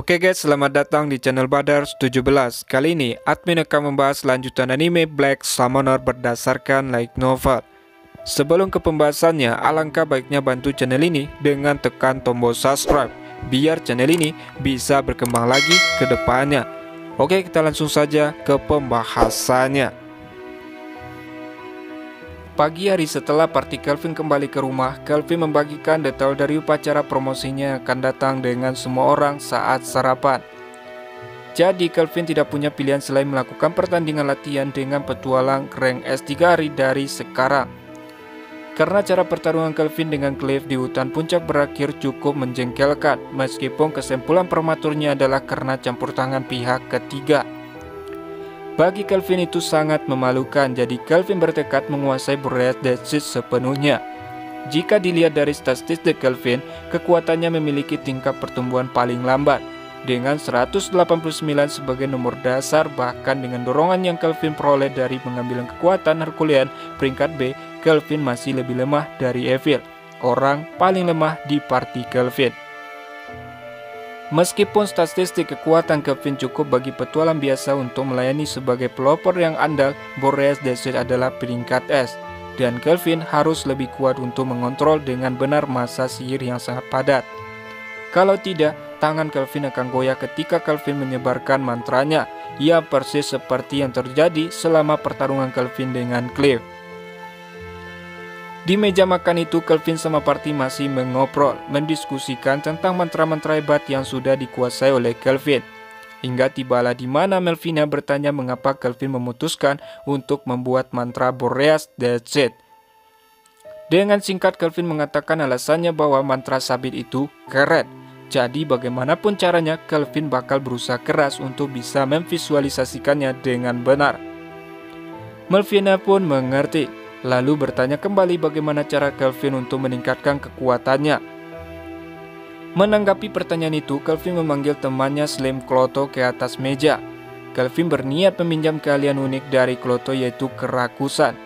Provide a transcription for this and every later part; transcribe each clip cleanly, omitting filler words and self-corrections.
Oke guys, selamat datang di channel Badars 17. Kali ini, admin akan membahas lanjutan anime Black Summoner berdasarkan light novel. Sebelum ke pembahasannya, alangkah baiknya bantu channel ini dengan tekan tombol subscribe, biar channel ini bisa berkembang lagi ke depannya. Oke, kita langsung saja ke pembahasannya. Pagi hari setelah party Kelvin kembali ke rumah, Kelvin membagikan detail dari upacara promosinya yang akan datang dengan semua orang saat sarapan. Jadi Kelvin tidak punya pilihan selain melakukan pertandingan latihan dengan petualang rank S 3 hari dari sekarang. Karena cara pertarungan Kelvin dengan Cliff di hutan puncak berakhir cukup menjengkelkan, meskipun kesimpulan prematurnya adalah karena campur tangan pihak ketiga. Bagi Kelvin itu sangat memalukan, jadi Kelvin bertekad menguasai Boreas Death Seed sepenuhnya. Jika dilihat dari statistik Kelvin, kekuatannya memiliki tingkat pertumbuhan paling lambat, dengan 189 sebagai nomor dasar. Bahkan dengan dorongan yang Kelvin peroleh dari pengambilan kekuatan Herculean peringkat B, Kelvin masih lebih lemah dari Evil, orang paling lemah di party Kelvin. Meskipun statistik kekuatan Kelvin cukup bagi petualang biasa untuk melayani sebagai pelopor yang andal, Boreas Death Seed adalah peringkat S, dan Kelvin harus lebih kuat untuk mengontrol dengan benar massa sihir yang sangat padat. Kalau tidak, tangan Kelvin akan goyah ketika Kelvin menyebarkan mantranya, yang persis seperti yang terjadi selama pertarungan Kelvin dengan Cliff. Di meja makan itu, Kelvin sama party masih mengobrol, mendiskusikan tentang mantra-mantra hebat yang sudah dikuasai oleh Kelvin. Hingga tibalah di mana Melvina bertanya mengapa Kelvin memutuskan untuk membuat mantra Boreas Death Seed. Dengan singkat, Kelvin mengatakan alasannya bahwa mantra sabit itu keren. Jadi bagaimanapun caranya, Kelvin bakal berusaha keras untuk bisa memvisualisasikannya dengan benar. Melvina pun mengerti. Lalu bertanya kembali bagaimana cara Kelvin untuk meningkatkan kekuatannya. Menanggapi pertanyaan itu, Kelvin memanggil temannya Slim Kloto ke atas meja. Kelvin berniat meminjam keahlian unik dari Kloto, yaitu kerakusan.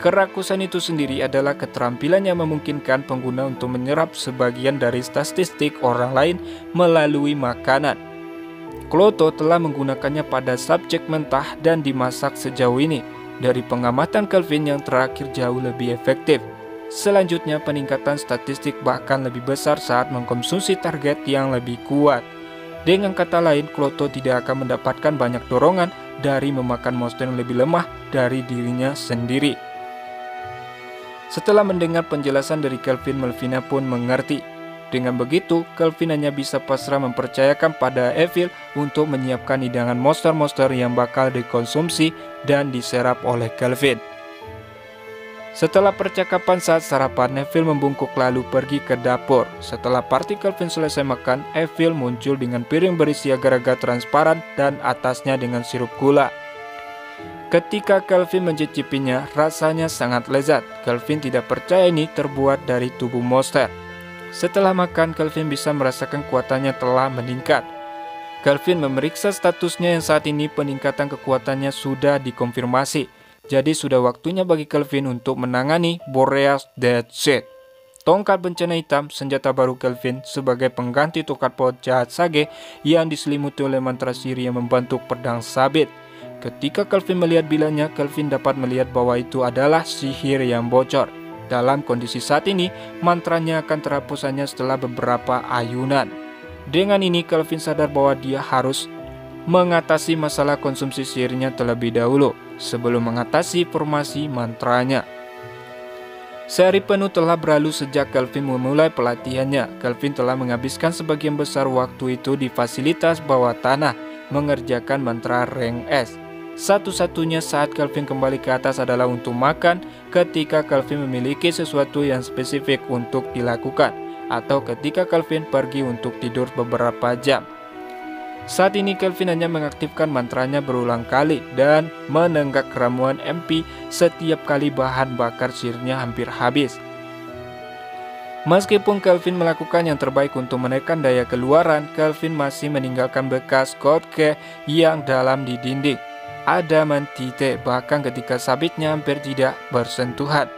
Kerakusan itu sendiri adalah keterampilan yang memungkinkan pengguna untuk menyerap sebagian dari statistik orang lain melalui makanan. Kloto telah menggunakannya pada subjek mentah dan dimasak sejauh ini. Dari pengamatan Kelvin yang terakhir jauh lebih efektif. Selanjutnya, peningkatan statistik bahkan lebih besar saat mengkonsumsi target yang lebih kuat. Dengan kata lain, Kloto tidak akan mendapatkan banyak dorongan dari memakan monster yang lebih lemah dari dirinya sendiri. Setelah mendengar penjelasan dari Kelvin, Melvina pun mengerti. Dengan begitu, Kelvin hanya bisa pasrah mempercayakan pada Evil untuk menyiapkan hidangan monster-monster yang bakal dikonsumsi dan diserap oleh Kelvin. Setelah percakapan saat sarapan, Evil membungkuk lalu pergi ke dapur. Setelah party Kelvin selesai makan, Evil muncul dengan piring berisi agar-agar transparan dan atasnya dengan sirup gula. Ketika Kelvin mencicipinya, rasanya sangat lezat. Kelvin tidak percaya ini terbuat dari tubuh monster. Setelah makan, Kelvin bisa merasakan kekuatannya telah meningkat. Kelvin memeriksa statusnya yang saat ini peningkatan kekuatannya sudah dikonfirmasi. Jadi sudah waktunya bagi Kelvin untuk menangani Boreas Death Seed. Tongkat bencana hitam, senjata baru Kelvin sebagai pengganti tongkat pohon jahat Sage yang diselimuti oleh mantra sihir yang membentuk pedang sabit. Ketika Kelvin melihat bilanya, Kelvin dapat melihat bahwa itu adalah sihir yang bocor. Dalam kondisi saat ini, mantranya akan terhapus hanya setelah beberapa ayunan. Dengan ini, Kelvin sadar bahwa dia harus mengatasi masalah konsumsi sihirnya terlebih dahulu, sebelum mengatasi formasi mantranya. Sehari penuh telah berlalu sejak Kelvin memulai pelatihannya. Kelvin telah menghabiskan sebagian besar waktu itu di fasilitas bawah tanah, mengerjakan mantra rank S. Satu-satunya saat Kelvin kembali ke atas adalah untuk makan, ketika Kelvin memiliki sesuatu yang spesifik untuk dilakukan, atau ketika Kelvin pergi untuk tidur beberapa jam. Saat ini Kelvin hanya mengaktifkan mantranya berulang kali dan menenggak ramuan MP setiap kali bahan bakar sihirnya hampir habis. Meskipun Kelvin melakukan yang terbaik untuk menekan daya keluaran, Kelvin masih meninggalkan bekas gold key yang dalam di dinding. Ada mantite bahkan ketika sabitnya hampir tidak bersentuhan.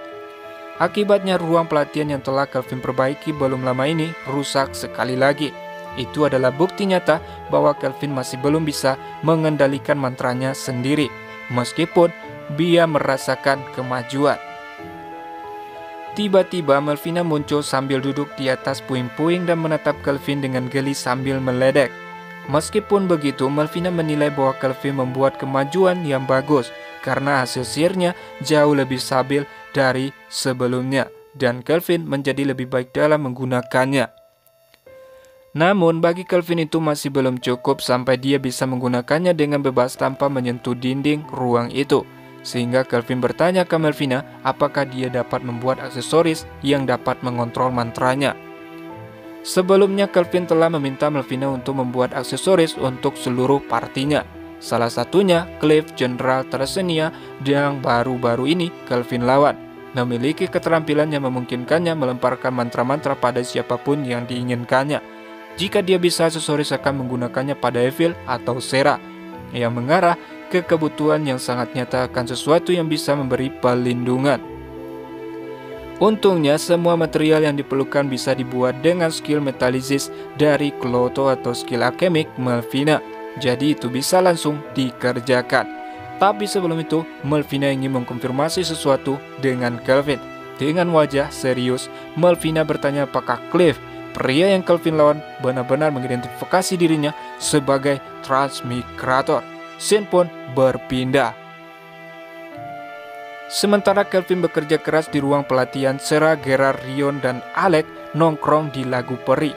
Akibatnya ruang pelatihan yang telah Kelvin perbaiki belum lama ini rusak sekali lagi. Itu adalah bukti nyata bahwa Kelvin masih belum bisa mengendalikan mantranya sendiri, meskipun dia merasakan kemajuan. Tiba-tiba Melvina muncul sambil duduk di atas puing-puing dan menatap Kelvin dengan geli sambil meledek. Meskipun begitu, Melvina menilai bahwa Kelvin membuat kemajuan yang bagus karena hasil sihirnya jauh lebih stabil dari sebelumnya, dan Kelvin menjadi lebih baik dalam menggunakannya. Namun bagi Kelvin itu masih belum cukup sampai dia bisa menggunakannya dengan bebas tanpa menyentuh dinding ruang itu. Sehingga Kelvin bertanya ke Melvina apakah dia dapat membuat aksesoris yang dapat mengontrol mantranya. Sebelumnya Kelvin telah meminta Melvina untuk membuat aksesoris untuk seluruh partinya. Salah satunya Cliff Jenderal Tersenia yang baru-baru ini Kelvin lawan, memiliki keterampilan yang memungkinkannya melemparkan mantra-mantra pada siapapun yang diinginkannya. Jika dia bisa, aksesoris akan menggunakannya pada Evil atau Sera, yang mengarah ke kebutuhan yang sangat nyata akan sesuatu yang bisa memberi perlindungan. Untungnya semua material yang diperlukan bisa dibuat dengan skill metalisis dari Kloto atau skill alkemik Melvina, jadi itu bisa langsung dikerjakan. Tapi sebelum itu, Melvina ingin mengkonfirmasi sesuatu dengan Kelvin. Dengan wajah serius, Melvina bertanya apakah Cliff, pria yang Kelvin lawan, benar-benar mengidentifikasi dirinya sebagai transmigrator. Scene pun berpindah. Sementara Kelvin bekerja keras di ruang pelatihan, Sera, Gerard, Rion, dan Alec nongkrong di Lagu Peri.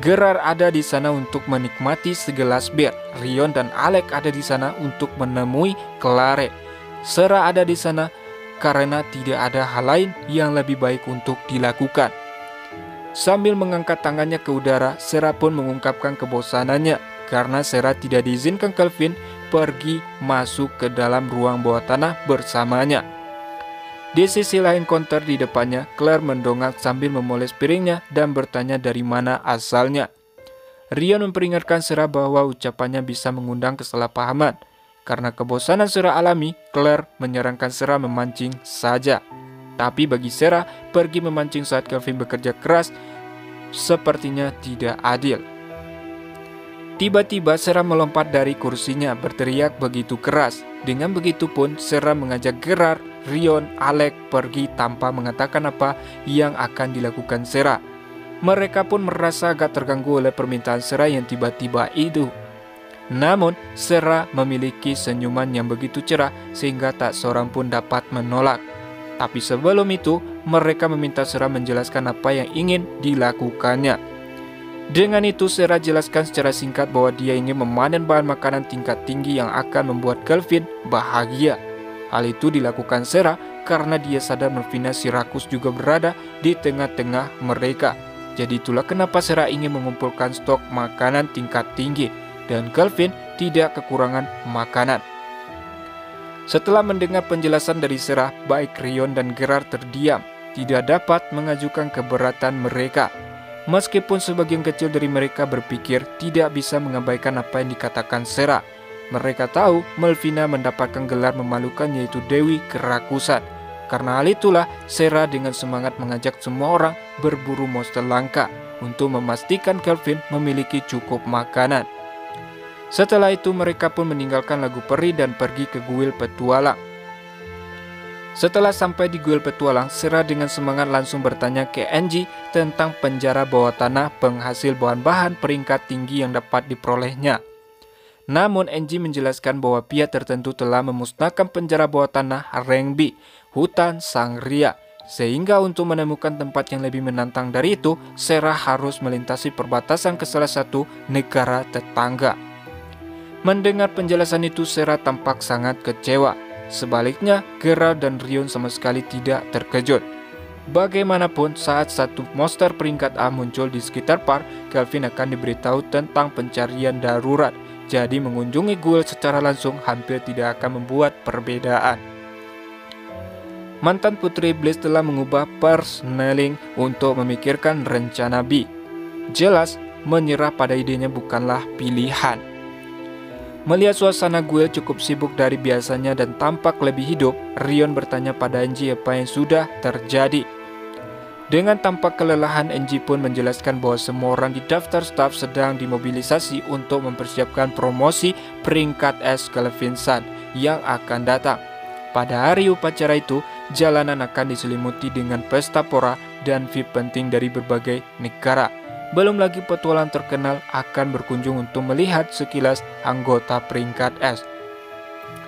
Gerard ada di sana untuk menikmati segelas bir. Rion dan Alec ada di sana untuk menemui Claire. Sera ada di sana karena tidak ada hal lain yang lebih baik untuk dilakukan. Sambil mengangkat tangannya ke udara, Sera pun mengungkapkan kebosanannya karena Sera tidak diizinkan Kelvin pergi masuk ke dalam ruang bawah tanah bersamanya. Di sisi lain konter di depannya, Claire mendongak sambil memoles piringnya dan bertanya dari mana asalnya. Rion memperingatkan Sera bahwa ucapannya bisa mengundang kesalahpahaman. Karena kebosanan Sera alami, Claire menyarankan Sera memancing saja. Tapi bagi Sera, pergi memancing saat Kelvin bekerja keras sepertinya tidak adil. Tiba-tiba Sera melompat dari kursinya berteriak begitu keras. Dengan begitu pun Sera mengajak Gerard, Rion, Alec pergi tanpa mengatakan apa yang akan dilakukan Sera. Mereka pun merasa agak terganggu oleh permintaan Sera yang tiba-tiba itu. Namun Sera memiliki senyuman yang begitu cerah sehingga tak seorang pun dapat menolak. Tapi sebelum itu, mereka meminta Sera menjelaskan apa yang ingin dilakukannya. Dengan itu, Sera jelaskan secara singkat bahwa dia ingin memanen bahan makanan tingkat tinggi yang akan membuat Kelvin bahagia. Hal itu dilakukan Sera karena dia sadar Melvina Syracuse juga berada di tengah-tengah mereka. Jadi itulah kenapa Sera ingin mengumpulkan stok makanan tingkat tinggi, dan Kelvin tidak kekurangan makanan. Setelah mendengar penjelasan dari Sera, baik Rion dan Gerard terdiam, tidak dapat mengajukan keberatan mereka. Meskipun sebagian kecil dari mereka berpikir tidak bisa mengabaikan apa yang dikatakan Sera. Mereka tahu Melvina mendapatkan gelar memalukan yaitu Dewi Kerakusan. Karena hal itulah Sera dengan semangat mengajak semua orang berburu monster langka untuk memastikan Kelvin memiliki cukup makanan. Setelah itu mereka pun meninggalkan Lagu Peri dan pergi ke Guild Petualang. Setelah sampai di Guild Petualang, Sera dengan semangat langsung bertanya ke Angie tentang penjara bawah tanah penghasil bahan-bahan peringkat tinggi yang dapat diperolehnya. Namun Angie menjelaskan bahwa pihak tertentu telah memusnahkan penjara bawah tanah Rengbi, hutan Sangria. Sehingga untuk menemukan tempat yang lebih menantang dari itu, Sera harus melintasi perbatasan ke salah satu negara tetangga. Mendengar penjelasan itu, Sera tampak sangat kecewa. Sebaliknya, Gerard dan Rion sama sekali tidak terkejut. Bagaimanapun, saat satu monster peringkat A muncul di sekitar park, Kelvin akan diberitahu tentang pencarian darurat. Jadi mengunjungi Guild secara langsung hampir tidak akan membuat perbedaan. Mantan Putri Iblis telah mengubah persneling untuk memikirkan rencana B. Jelas, menyerah pada idenya bukanlah pilihan. Melihat suasana Guild cukup sibuk dari biasanya dan tampak lebih hidup, Rion bertanya pada Angie apa yang sudah terjadi. Dengan tampak kelelahan, Angie pun menjelaskan bahwa semua orang di daftar staf sedang dimobilisasi untuk mempersiapkan promosi peringkat S Kelvin Sun yang akan datang. Pada hari upacara itu, jalanan akan diselimuti dengan pesta pora dan VIP penting dari berbagai negara. Belum lagi petualang terkenal akan berkunjung untuk melihat sekilas anggota peringkat S.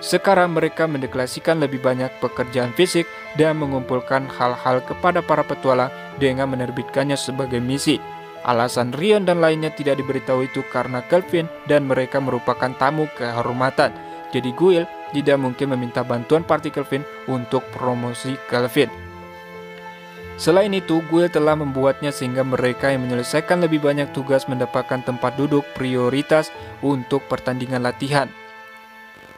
Sekarang mereka mendeklarasikan lebih banyak pekerjaan fisik dan mengumpulkan hal-hal kepada para petualang dengan menerbitkannya sebagai misi. Alasan Rion dan lainnya tidak diberitahu itu karena Kelvin dan mereka merupakan tamu kehormatan. Jadi Guild tidak mungkin meminta bantuan party Kelvin untuk promosi Kelvin. Selain itu, Guild telah membuatnya sehingga mereka yang menyelesaikan lebih banyak tugas mendapatkan tempat duduk prioritas untuk pertandingan latihan.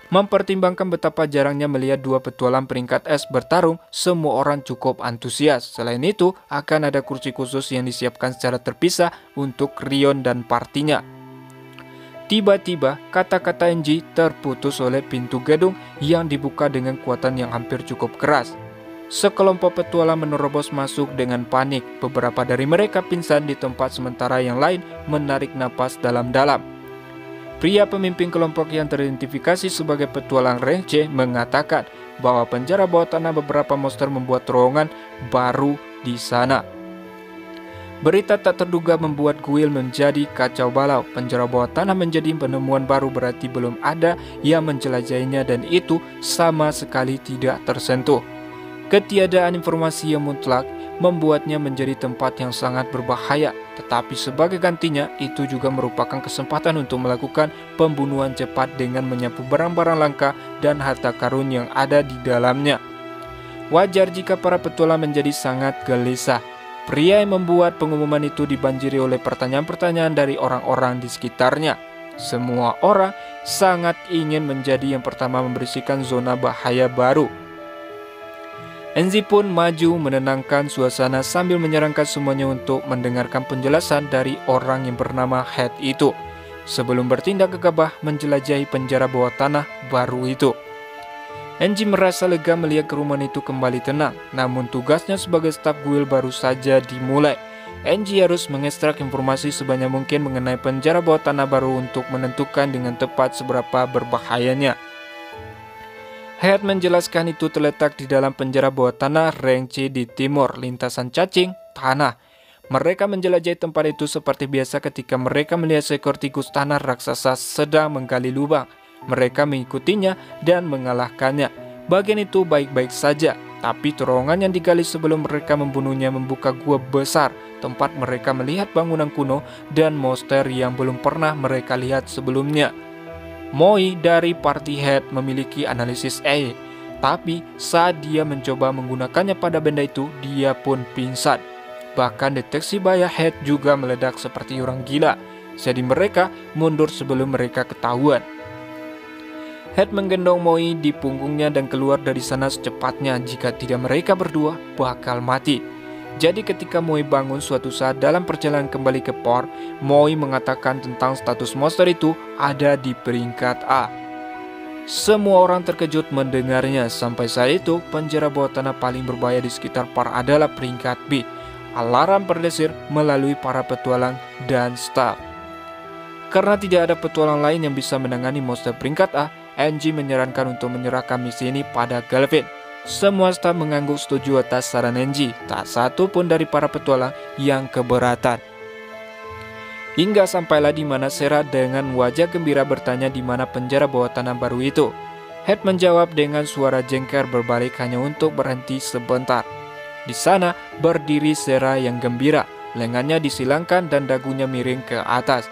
Mempertimbangkan betapa jarangnya melihat dua petualang peringkat S bertarung, semua orang cukup antusias. Selain itu, akan ada kursi khusus yang disiapkan secara terpisah untuk Rion dan partinya. Tiba-tiba, kata-kata Angie terputus oleh pintu gedung yang dibuka dengan kekuatan yang hampir cukup keras. Sekelompok petualang menerobos masuk dengan panik. Beberapa dari mereka pingsan di tempat sementara yang lain menarik napas dalam-dalam. Pria pemimpin kelompok yang teridentifikasi sebagai petualang rank C mengatakan bahwa penjara bawah tanah beberapa monster membuat terowongan baru di sana. Berita tak terduga membuat Guild menjadi kacau balau. Penjara bawah tanah menjadi penemuan baru, berarti belum ada yang menjelajahinya dan itu sama sekali tidak tersentuh. Ketiadaan informasi yang mutlak membuatnya menjadi tempat yang sangat berbahaya, tetapi sebagai gantinya itu juga merupakan kesempatan untuk melakukan pembunuhan cepat dengan menyapu barang-barang langka dan harta karun yang ada di dalamnya. Wajar jika para petualang menjadi sangat gelisah. Pria yang membuat pengumuman itu dibanjiri oleh pertanyaan-pertanyaan dari orang-orang di sekitarnya. Semua orang sangat ingin menjadi yang pertama membersihkan zona bahaya baru. Angie pun maju menenangkan suasana sambil menyarankan semuanya untuk mendengarkan penjelasan dari orang yang bernama Head itu sebelum bertindak gegabah menjelajahi penjara bawah tanah baru itu. Angie merasa lega melihat kerumunan itu kembali tenang, namun tugasnya sebagai staf Guild baru saja dimulai. Angie harus mengekstrak informasi sebanyak mungkin mengenai penjara bawah tanah baru untuk menentukan dengan tepat seberapa berbahayanya. Head menjelaskan itu terletak di dalam penjara bawah tanah rank C di timur lintasan cacing tanah. Mereka menjelajahi tempat itu seperti biasa ketika mereka melihat seekor tikus tanah raksasa sedang menggali lubang. Mereka mengikutinya dan mengalahkannya. Bagian itu baik-baik saja, tapi terowongan yang digali sebelum mereka membunuhnya membuka gua besar, tempat mereka melihat bangunan kuno dan monster yang belum pernah mereka lihat sebelumnya. Moi dari Party Head memiliki analisis A, tapi saat dia mencoba menggunakannya pada benda itu, dia pun pingsan. Bahkan deteksi bahaya Head juga meledak seperti orang gila, jadi mereka mundur sebelum mereka ketahuan. Head menggendong Moi di punggungnya dan keluar dari sana secepatnya, jika tidak mereka berdua bakal mati. Jadi ketika Moi bangun suatu saat dalam perjalanan kembali ke port, Moi mengatakan tentang status monster itu ada di peringkat A. Semua orang terkejut mendengarnya. Sampai saat itu, penjara bawah tanah paling berbahaya di sekitar port adalah peringkat B. Alarm berdesir melalui para petualang dan staf. Karena tidak ada petualang lain yang bisa menangani monster peringkat A, Angie menyarankan untuk menyerahkan misi ini pada Kelvin. Semua staf mengangguk setuju atas saran Angie. Tak satu pun dari para petualang yang keberatan. Hingga sampailah di mana Sarah dengan wajah gembira bertanya di mana penjara bawah tanah baru itu. Head menjawab dengan suara jengker berbalik hanya untuk berhenti sebentar. Di sana berdiri Sarah yang gembira, lengannya disilangkan dan dagunya miring ke atas.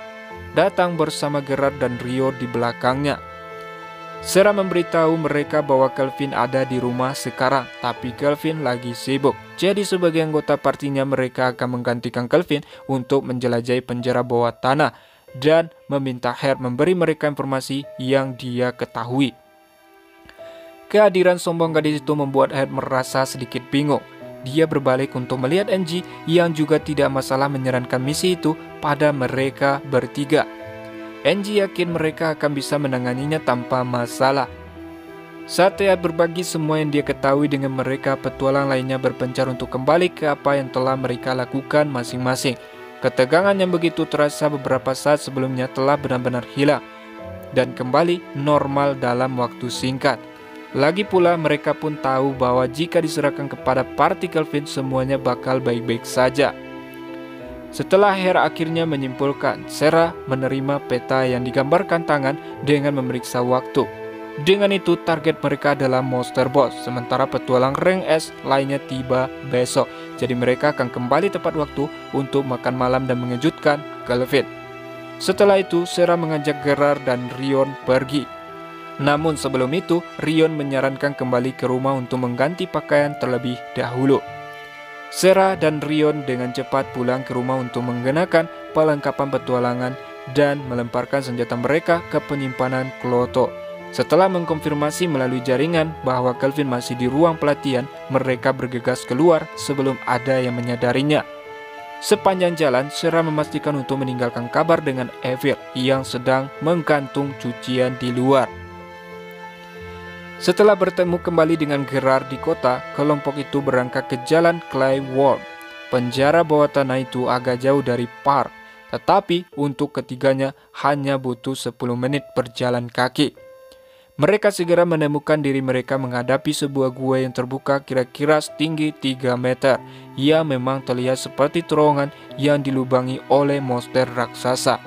Datang bersama Gerard dan Rio di belakangnya. Sarah memberitahu mereka bahwa Kelvin ada di rumah sekarang, tapi Kelvin lagi sibuk. Jadi sebagai anggota partinya mereka akan menggantikan Kelvin untuk menjelajahi penjara bawah tanah dan meminta Head memberi mereka informasi yang dia ketahui. Kehadiran sombong gadis itu membuat Head merasa sedikit bingung. Dia berbalik untuk melihat Angie yang juga tidak masalah menyarankan misi itu pada mereka bertiga. Angie yakin mereka akan bisa menanganinya tanpa masalah. Saat Teat berbagi semua yang dia ketahui dengan mereka, petualang lainnya berpencar untuk kembali ke apa yang telah mereka lakukan masing-masing. Ketegangan yang begitu terasa beberapa saat sebelumnya telah benar-benar hilang dan kembali normal dalam waktu singkat. Lagi pula mereka pun tahu bahwa jika diserahkan kepada party Kelvin semuanya bakal baik-baik saja. Setelah Hera akhirnya menyimpulkan, Sarah menerima peta yang digambarkan tangan dengan memeriksa waktu. Dengan itu target mereka adalah Monster Boss, sementara petualang rank S lainnya tiba besok. Jadi mereka akan kembali tepat waktu untuk makan malam dan mengejutkan Kelvin. Setelah itu Sarah mengajak Gerard dan Rion pergi. Namun sebelum itu Rion menyarankan kembali ke rumah untuk mengganti pakaian terlebih dahulu. Sarah dan Rion dengan cepat pulang ke rumah untuk mengenakan perlengkapan petualangan dan melemparkan senjata mereka ke penyimpanan Kloto. Setelah mengkonfirmasi melalui jaringan bahwa Kelvin masih di ruang pelatihan, mereka bergegas keluar sebelum ada yang menyadarinya. Sepanjang jalan, Sarah memastikan untuk meninggalkan kabar dengan Evil yang sedang menggantung cucian di luar. Setelah bertemu kembali dengan Gerard di kota, kelompok itu berangkat ke jalan Clay Worm. Penjara bawah tanah itu agak jauh dari park, tetapi untuk ketiganya hanya butuh 10 menit berjalan kaki. Mereka segera menemukan diri mereka menghadapi sebuah gua yang terbuka kira-kira setinggi 3 meter. Ia memang terlihat seperti terowongan yang dilubangi oleh monster raksasa.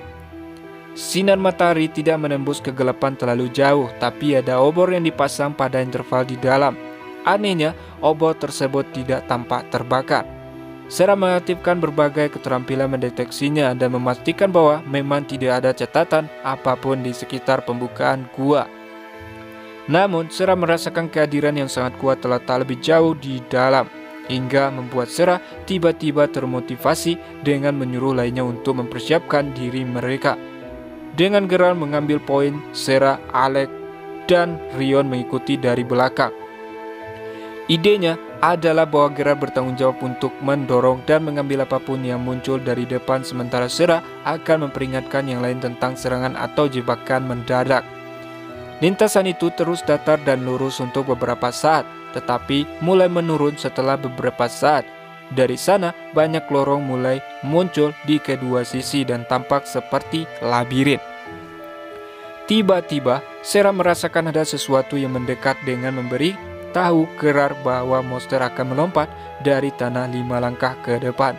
Sinar matahari tidak menembus kegelapan terlalu jauh, tapi ada obor yang dipasang pada interval di dalam. Anehnya, obor tersebut tidak tampak terbakar. Sarah mengaktifkan berbagai keterampilan mendeteksinya dan memastikan bahwa memang tidak ada catatan apapun di sekitar pembukaan gua. Namun, Sarah merasakan kehadiran yang sangat kuat terletak lebih jauh di dalam, hingga membuat Sarah tiba-tiba termotivasi dengan menyuruh lainnya untuk mempersiapkan diri mereka. Dengan Geralt mengambil poin, Sarah, Alex, dan Rion mengikuti dari belakang. Idenya adalah bahwa Geralt bertanggung jawab untuk mendorong dan mengambil apapun yang muncul dari depan, sementara Sarah akan memperingatkan yang lain tentang serangan atau jebakan mendadak. Lintasan itu terus datar dan lurus untuk beberapa saat, tetapi mulai menurun setelah beberapa saat. Dari sana, banyak lorong mulai muncul di kedua sisi dan tampak seperti labirin. Tiba-tiba, Sarah merasakan ada sesuatu yang mendekat dengan memberi tahu Gerard bahwa monster akan melompat dari tanah 5 langkah ke depan.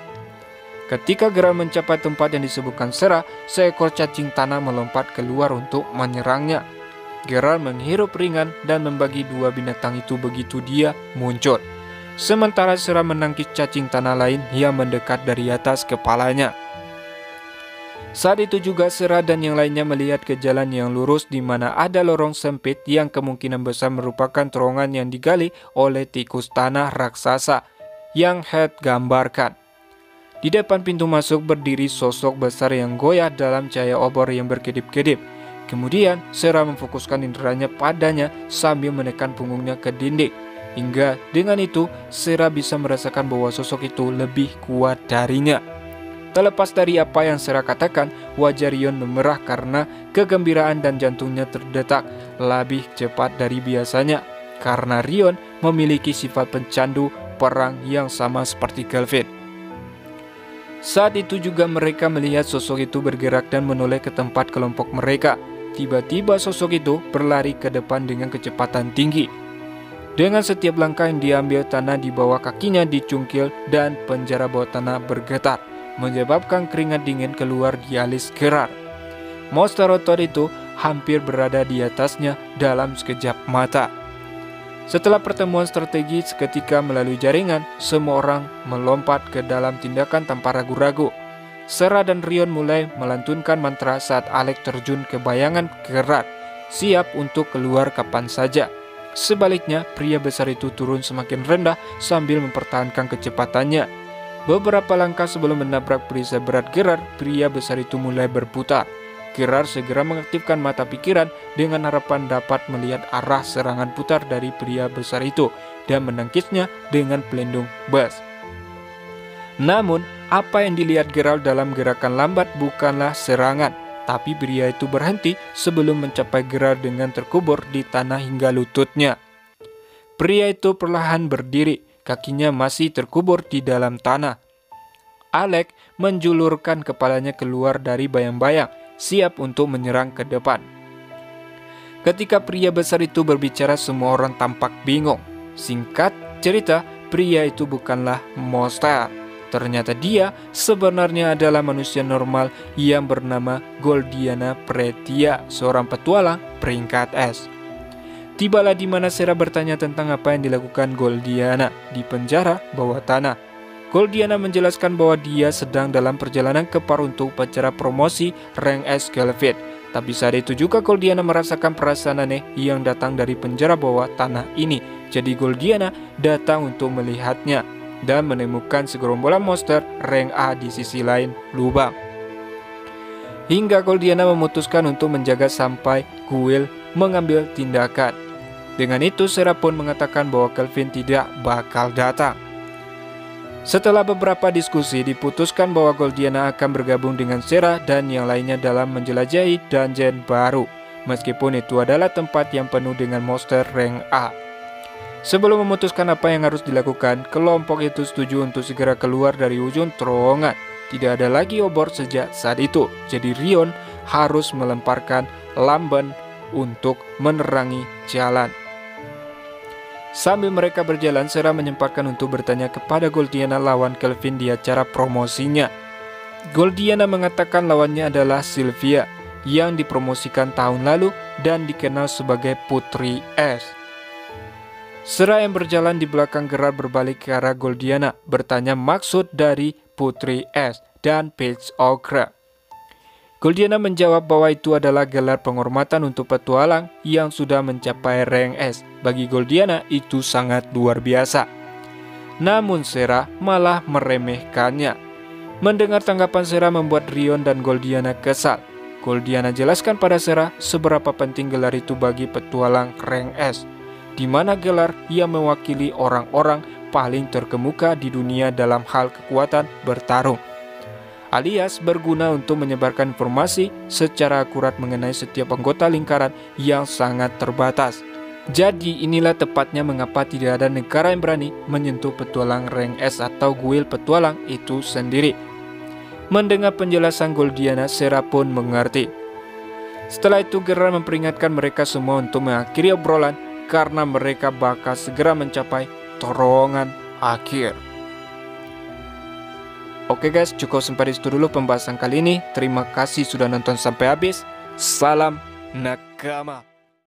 Ketika Gerard mencapai tempat yang disebutkan Sarah, seekor cacing tanah melompat keluar untuk menyerangnya. Geralt menghirup ringan dan membagi dua binatang itu begitu dia muncul. Sementara Sarah menangkis cacing tanah lain yang mendekat dari atas kepalanya. Saat itu juga Sarah dan yang lainnya melihat ke jalan yang lurus di mana ada lorong sempit yang kemungkinan besar merupakan terowongan yang digali oleh tikus tanah raksasa yang Head gambarkan. Di depan pintu masuk berdiri sosok besar yang goyah dalam cahaya obor yang berkedip-kedip. Kemudian, Sarah memfokuskan inderanya padanya sambil menekan punggungnya ke dinding. Hingga dengan itu, Sarah bisa merasakan bahwa sosok itu lebih kuat darinya. Terlepas dari apa yang Sarah katakan, wajah Rion memerah karena kegembiraan dan jantungnya terdetak lebih cepat dari biasanya. Karena Rion memiliki sifat pencandu perang yang sama seperti Kelvin. Saat itu juga mereka melihat sosok itu bergerak dan menoleh ke tempat kelompok mereka. Tiba-tiba sosok itu berlari ke depan dengan kecepatan tinggi. Dengan setiap langkah yang diambil, tanah di bawah kakinya dicungkil dan penjara bawah tanah bergetar, menyebabkan keringat dingin keluar di alis Gerard. Monster otot itu hampir berada di atasnya dalam sekejap mata. Setelah pertemuan strategi seketika melalui jaringan, semua orang melompat ke dalam tindakan tanpa ragu-ragu. Sarah dan Rion mulai melantunkan mantra saat Alex terjun ke bayangan Gerard, siap untuk keluar kapan saja. Sebaliknya, pria besar itu turun semakin rendah sambil mempertahankan kecepatannya. Beberapa langkah sebelum menabrak perisai berat Gerard, pria besar itu mulai berputar. Gerard segera mengaktifkan mata pikiran dengan harapan dapat melihat arah serangan putar dari pria besar itu dan menangkisnya dengan pelindung bas. Namun, apa yang dilihat Geralt dalam gerakan lambat bukanlah serangan, tapi pria itu berhenti sebelum mencapai Gerard dengan terkubur di tanah hingga lututnya. Pria itu perlahan berdiri, kakinya masih terkubur di dalam tanah. Alec menjulurkan kepalanya keluar dari bayang-bayang, siap untuk menyerang ke depan. Ketika pria besar itu berbicara, semua orang tampak bingung. Singkat cerita, pria itu bukanlah monster. Ternyata dia sebenarnya adalah manusia normal yang bernama Goldiana Pretia, seorang petualang peringkat S. Tibalah di mana Sera bertanya tentang apa yang dilakukan Goldiana di penjara bawah tanah. Goldiana menjelaskan bahwa dia sedang dalam perjalanan ke Par untuk upacara promosi rank S Kelvin. Tapi saat itu juga Goldiana merasakan perasaan aneh yang datang dari penjara bawah tanah ini. Jadi Goldiana datang untuk melihatnya dan menemukan segerombolan monster rank A di sisi lain lubang. Hingga Goldiana memutuskan untuk menjaga sampai Guil mengambil tindakan. Dengan itu Sera pun mengatakan bahwa Kelvin tidak bakal datang. Setelah beberapa diskusi, diputuskan bahwa Goldiana akan bergabung dengan Sera dan yang lainnya dalam menjelajahi dungeon baru, meskipun itu adalah tempat yang penuh dengan monster rank A. Sebelum memutuskan apa yang harus dilakukan, kelompok itu setuju untuk segera keluar dari ujung terowongan. Tidak ada lagi obor sejak saat itu, jadi Rion harus melemparkan lamban untuk menerangi jalan. Sambil mereka berjalan, Sera menyempatkan untuk bertanya kepada Goldiana lawan Kelvin di acara promosinya. Goldiana mengatakan lawannya adalah Sylvia yang dipromosikan tahun lalu dan dikenal sebagai Putri Es. Sera yang berjalan di belakang Gerard berbalik ke arah Goldiana, bertanya maksud dari Putri Es dan Page Ogre. Goldiana menjawab bahwa itu adalah gelar penghormatan untuk petualang yang sudah mencapai rank S. Bagi Goldiana itu sangat luar biasa. Namun Sera malah meremehkannya. Mendengar tanggapan Sera membuat Rion dan Goldiana kesal. Goldiana jelaskan pada Sera seberapa penting gelar itu bagi petualang rank S, di mana gelar yang mewakili orang-orang paling terkemuka di dunia dalam hal kekuatan bertarung, alias berguna untuk menyebarkan informasi secara akurat mengenai setiap anggota lingkaran yang sangat terbatas. Jadi inilah tepatnya mengapa tidak ada negara yang berani menyentuh petualang rank S atau guild petualang itu sendiri. Mendengar penjelasan Goldiana, Sera pun mengerti. Setelah itu Gerard memperingatkan mereka semua untuk mengakhiri obrolan karena mereka bakal segera mencapai terowongan akhir. Oke guys, cukup sampai di situ dulu pembahasan kali ini. Terima kasih sudah nonton sampai habis. Salam nakama.